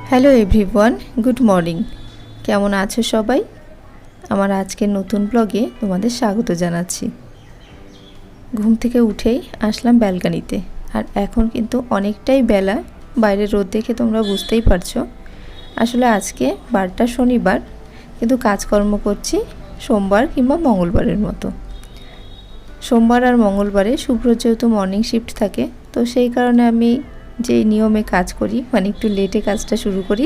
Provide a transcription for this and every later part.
Hello everyone, good morning. কেমন আছো সবাই? আমার আজকের নতুন ব্লগে তোমাদের স্বাগত জানাচ্ছি। ঘুম থেকে উঠেই আসলাম ব্যালকনিতে, আর এখন কিন্তু অনেকটাই বেলা। বাইরের রোদ দেখে তোমরা বুঝতেই পারছো। আসলে আজকে বারটা শনিবার, কিন্তু কাজকর্ম করছি সোমবার কিংবা মঙ্গলবারের মতো। সোমবার আর মঙ্গলবারে শুভ্র যেহেতু মর্নিং শিফট থাকে, তো সেই কারণে আমি যেই নিয়মে কাজ করি, মানে একটু লেটে কাজটা শুরু করি।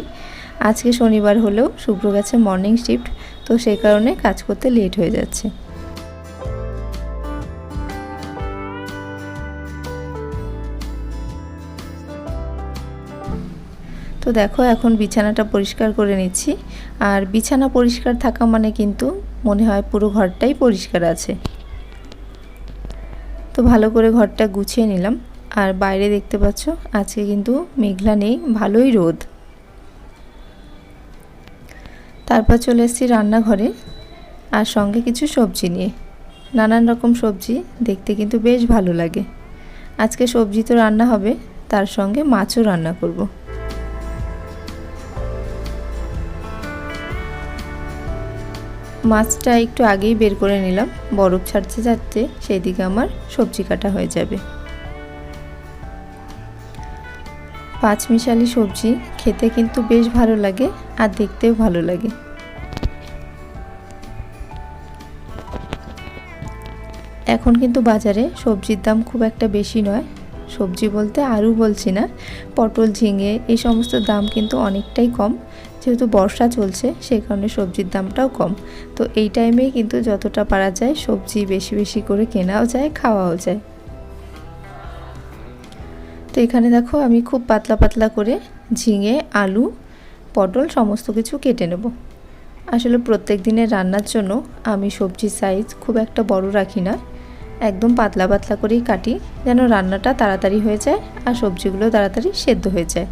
আজকে শনিবার হলেও শুভ্র গেছে মর্নিং শিফট, তো সেই কারণে কাজ করতে লেট হয়ে যাচ্ছে। তো দেখো, এখন বিছানাটা পরিষ্কার করে নিচ্ছি। আর বিছানা পরিষ্কার থাকা মানে কিন্তু মনে হয় পুরো ঘরটাই পরিষ্কার আছে। তো ভালো করে ঘরটা গুছিয়ে নিলাম। আর বাইরে দেখতে পাচ্ছ আজকে কিন্তু মেঘলা নেই, ভালোই রোদ। তারপর চলে এসেছি রান্নাঘরে, আর সঙ্গে কিছু সবজি নিয়ে। নানান রকম সবজি দেখতে কিন্তু বেশ ভালো লাগে। আজকে সবজি তো রান্না হবে, তার সঙ্গে মাছও রান্না করব। মাছটা একটু আগেই বের করে নিলাম, বরফ ছাড়তে ছাড়তে সেই দিকে আমার সবজি কাটা হয়ে যাবে। পাঁচমিশালি সবজি খেতে কিন্তু বেশ ভালো লাগে, আর দেখতেও ভালো লাগে। এখন কিন্তু বাজারে সবজির দাম খুব একটা বেশি নয়। সবজি বলতে আলু বলছি না, পটল, ঝিঙে এই সমস্ত দাম কিন্তু অনেকটাই কম। যেহেতু বর্ষা চলছে, সেই কারণে সবজির দামটাও কম। তো এই টাইমে কিন্তু যতটা পারা যায় সবজি বেশি বেশি করে কেনাও যায়, খাওয়াও যায়। তো এখানে দেখো, আমি খুব পাতলা পাতলা করে ঝিঙে, আলু, পটল সমস্ত কিছু কেটে নেব। আসলে প্রত্যেক দিনের রান্নার জন্য আমি সবজির সাইজ খুব একটা বড় রাখি না, একদম পাতলা পাতলা করেই কাটি, যেন রান্নাটা তাড়াতাড়ি হয়ে যায় আর সবজিগুলো তাড়াতাড়ি সেদ্ধ হয়ে যায়।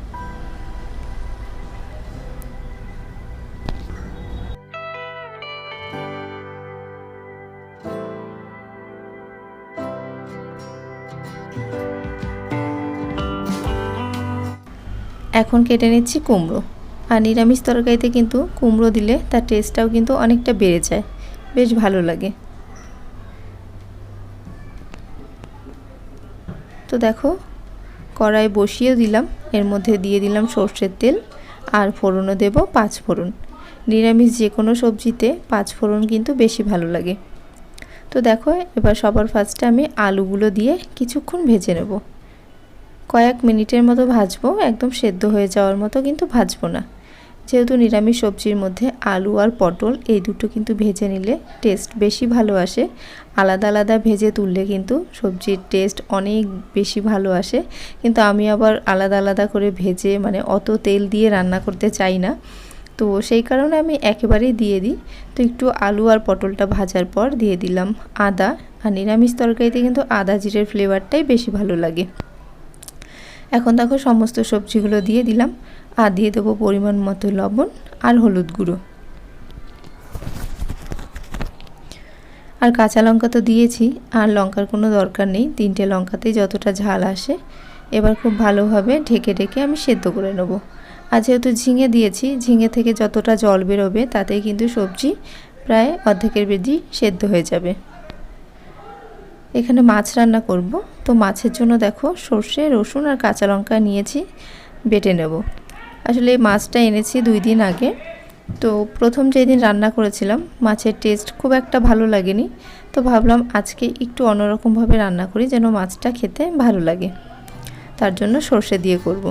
এখন কেটে নিচ্ছি কুমড়ো। আর নিরামিষ তরকারিতে কিন্তু কুমড়ো দিলে তার টেস্টটাও কিন্তু অনেকটা বেড়ে যায়, বেশ ভালো লাগে। তো দেখো, কড়াই বসিয়ে দিলাম, এর মধ্যে দিয়ে দিলাম সর্ষের তেল, আর ফোড়নও দেব 5 ফোড়ন। নিরামিষ যে কোনো সবজিতে 5 ফোড়ন কিন্তু বেশি ভালো লাগে। তো দেখো, এবার সবার ফার্স্টে আমি আলুগুলো দিয়ে কিছুক্ষণ ভেজে নেব। কয়েক মিনিটের মতো ভাজবো, একদম সেদ্ধ হয়ে যাওয়ার মতো কিন্তু ভাজবো না। যেহেতু নিরামিষ সবজির মধ্যে আলু আর পটল এই দুটো কিন্তু ভেজে নিলে টেস্ট বেশি ভালো আসে। আলাদা আলাদা ভেজে তুললে কিন্তু সবজির টেস্ট অনেক বেশি ভালো আসে, কিন্তু আমি আবার আলাদা আলাদা করে ভেজে মানে অত তেল দিয়ে রান্না করতে চাই না, তো সেই কারণে আমি একেবারেই দিয়ে দিই। তো একটু আলু আর পটলটা ভাজার পর দিয়ে দিলাম আদা। আর নিরামিষ তরকারিতে কিন্তু আদা জিরের ফ্লেভারটাই বেশি ভালো লাগে। এখন দেখো, সমস্ত সবজিগুলো দিয়ে দিলাম, আর দিয়ে দেবো পরিমাণ মতো লবণ আর হলুদ গুঁড়ো। আর কাঁচা লঙ্কা তো দিয়েছি, আর লঙ্কার কোনো দরকার নেই, 3টে লঙ্কাতেই যতটা ঝাল আসে। এবার খুব ভালোভাবে ঢেকে ঢেকে আমি সেদ্ধ করে নেব। আর যেহেতু ঝিঙে দিয়েছি, ঝিঙে থেকে যতটা জল বেরোবে তাতেই কিন্তু সবজি প্রায় অর্ধেকের বেশি সেদ্ধ হয়ে যাবে। এখানে মাছ রান্না করব, তো মাছের জন্য দেখো সর্ষে, রসুন আর কাঁচা লঙ্কা নিয়েছি, বেটে নেব। আসলে এই মাছটা এনেছি 2 দিন আগে, তো প্রথম যেদিন রান্না করেছিলাম মাছের টেস্ট খুব একটা ভালো লাগেনি, তো ভাবলাম আজকে একটু অন্যরকমভাবে রান্না করি যেন মাছটা খেতে ভালো লাগে, তার জন্য সর্ষে দিয়ে করব।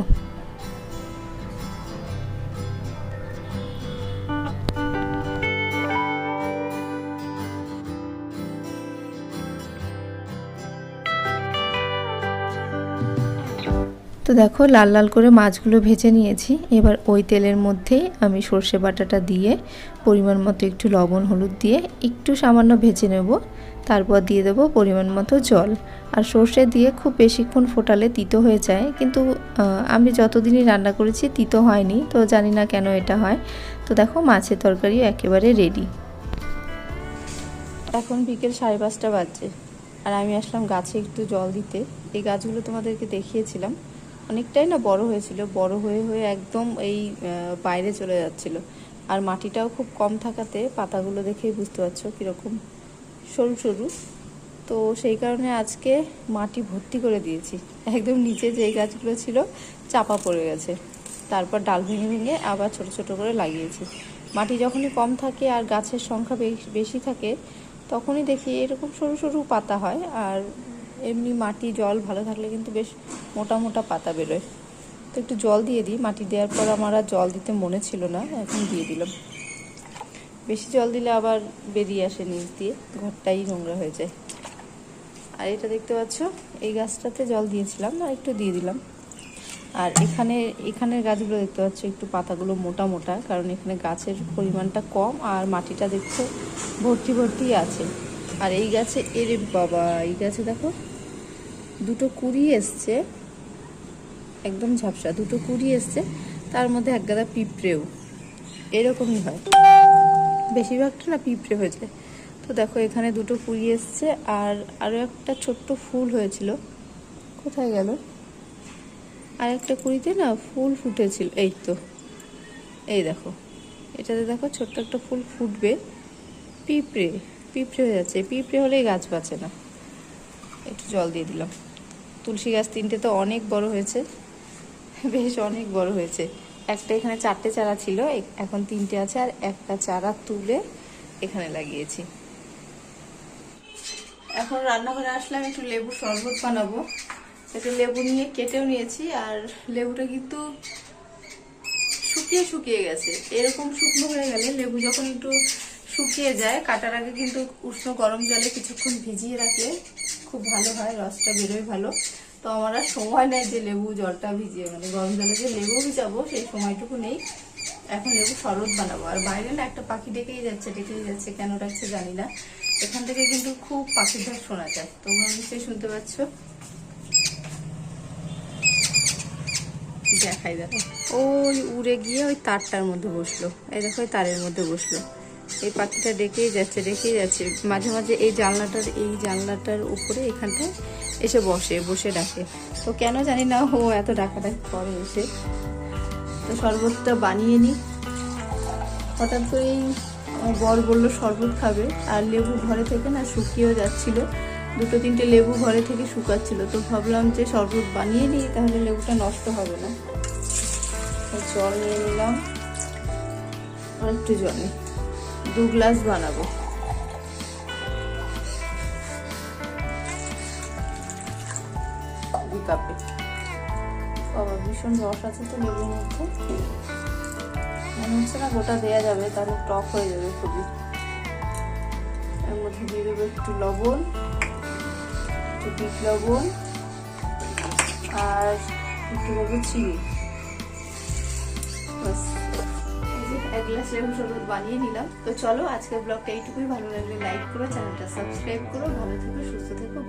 তো দেখো, লাল লাল করে মাছগুলো ভেজে নিয়েছি। এবার ওই তেলের মধ্যেই আমি সর্ষে বাটাটা দিয়ে পরিমাণ মতো একটু লবণ হলুদ দিয়ে একটু সামান্য ভেজে নেব। তারপর দিয়ে দেবো পরিমাণ মতো জল। আর সর্ষে দিয়ে খুব বেশিক্ষণ ফোটালে তিতো হয়ে যায়, কিন্তু আমি যতদিনই রান্না করেছি তিতো হয়নি, তো জানি না কেন এটা হয়। তো দেখো, মাছের তরকারিও একেবারে রেডি। এখন বিকেল 5:30 বাজছে, আর আমি আসলাম গাছে একটু জল দিতে। এই গাছগুলো তোমাদেরকে দেখিয়েছিলাম, অনেকটাই না বড় হয়েছিল, বড় হয়ে হয়ে একদম এই বাইরে চলে যাচ্ছিল। আর মাটিটাও খুব কম থাকাতে পাতাগুলো দেখেই বুঝতে পারছো কীরকম সরু সরু। তো সেই কারণে আজকে মাটি ভর্তি করে দিয়েছি, একদম নিচে যেই গাছগুলো ছিল চাপা পড়ে গেছে, তারপর ডাল ভেঙে ভেঙে আবার ছোট ছোট করে লাগিয়েছি। মাটি যখনই কম থাকে আর গাছের সংখ্যা বেশি থাকে তখনই দেখি এরকম সরু সরু পাতা হয়। আর এমনি মাটি জল ভালো থাকলে কিন্তু বেশ মোটা মোটা পাতা বেরোয়। তো একটু জল দিয়ে দিই, মাটি দেওয়ার পর আমার আর জল দিতে মনে ছিল না, এখন দিয়ে দিলাম। বেশি জল দিলে আবার বেরিয়ে আসে নিচ দিয়ে, ঘরটাই নোংরা হয়ে যায়। আর এটা দেখতে পাচ্ছ, এই গাছটাতে জল দিয়েছিলাম না, একটু দিয়ে দিলাম। আর এখানের গাছগুলো দেখতে পাচ্ছ একটু পাতাগুলো মোটা মোটা, কারণ এখানে গাছের পরিমাণটা কম আর মাটিটা দেখছো ভর্তি ভর্তি আছে। আর এই গাছে এরে বাবা, এই গাছে দেখো দুটো কুড়ি এসছে, একদম ঝাপসা দুটো কুড়ি এসছে, তার মধ্যে এক গাদা পিঁপড়েও। এরকমই হয়, বেশিরভাগটা না পিঁপড়ে হয়ে যায়। তো দেখো এখানে দুটো কুড়ি এসছে, আর আরও একটা ছোট্ট ফুল হয়েছিল, কোথায় গেল? আর একটা কুড়িতে না ফুল ফুটেছিল, এই তো, এই দেখো এটাতে দেখো ছোট্ট একটা ফুল ফুটবে। পিঁপড়ে পিঁপড়ে হয়ে যাচ্ছে, পিঁপড়ে হলেই গাছ বাঁচে না। একটু জল দিয়ে দিলাম। তুলসী গাছ তিনটে তো অনেক বড় হয়েছে, বেশ অনেক বড় হয়েছে। একটা এখানে 4টে চারা ছিল, এখন 3টে আছে, আর একটা চারা তুলে এখানে লাগিয়েছি। এখন রান্নাঘরে আসলাম, একটু লেবু শরবত বানাবো। একটু লেবু নিয়ে কেটেও নিয়েছি, আর লেবুটা কিন্তু শুকিয়ে শুকিয়ে গেছে। এরকম শুকনো হয়ে গেলে লেবু যখন একটু শুকিয়ে যায়, কাটার আগে কিন্তু উষ্ণ গরম জলে কিছুক্ষণ ভিজিয়ে রাখলে খুব ভালো হয়, রসটা বেরোয় ভালো। তো আমার আর সময় নেই যে লেবু জলটা ভিজিয়ে, মানে গরম জলে যে লেবু ভিজাবো সেই সময়টুকু নেই। এখন লেবু শরবত বানাবো। আর বাইরে না একটা পাখি ডেকেই যাচ্ছে, কেন ডাকছে জানি না। এখান থেকে কিন্তু খুব পাখির ডাক শোনা যায়, তোমরা নিশ্চয়ই শুনতে পাচ্ছ। দেখাই দেখো, ওই উড়ে গিয়ে ওই তারটার মধ্যে বসলো, এই দেখো ওই তারের মধ্যে বসলো। এই পাখিটা ডেকেই যাচ্ছে, মাঝে মাঝে এই জানলাটার উপরে এখানটায় এসে বসে ডাকে। তো কেন জানি না ও এত ডাকাডাকি করে এসে। তো শরবতটা বানিয়ে নিই। হঠাৎ করেই বর বললো শরবত খাবে, আর লেবু ঘরে থেকে না শুকিয়েও যাচ্ছিল, 2-3টে লেবু ঘরে থেকে শুকাচ্ছিল। তো ভাবলাম যে শরবত বানিয়ে নিই, তাহলে লেবুটা নষ্ট হবে না। জল নিয়ে নিলাম, আর একটু জল নিই, 2 গ্লাস বানাবো। কাপে বাবা ভীষণ রস আছে তো লেবুর মধ্যে, মনে হচ্ছে না গোটা দেয়া যাবে, তাহলে টক হয়ে যাবে খুবই। এর মধ্যে দিয়ে দেবো একটু লবণ, একটু বিট লবণ, আর একটু দেবো চিনি। বাস, 1 গ্লাস লেবু শরবত বানিয়ে নিলাম। তো চলো আজকের ব্লগটা এইটুকুই। ভালো লাগলে লাইক করো, চ্যানেলটা সাবস্ক্রাইব করো। ভালো থেকো, সুস্থ থেকো।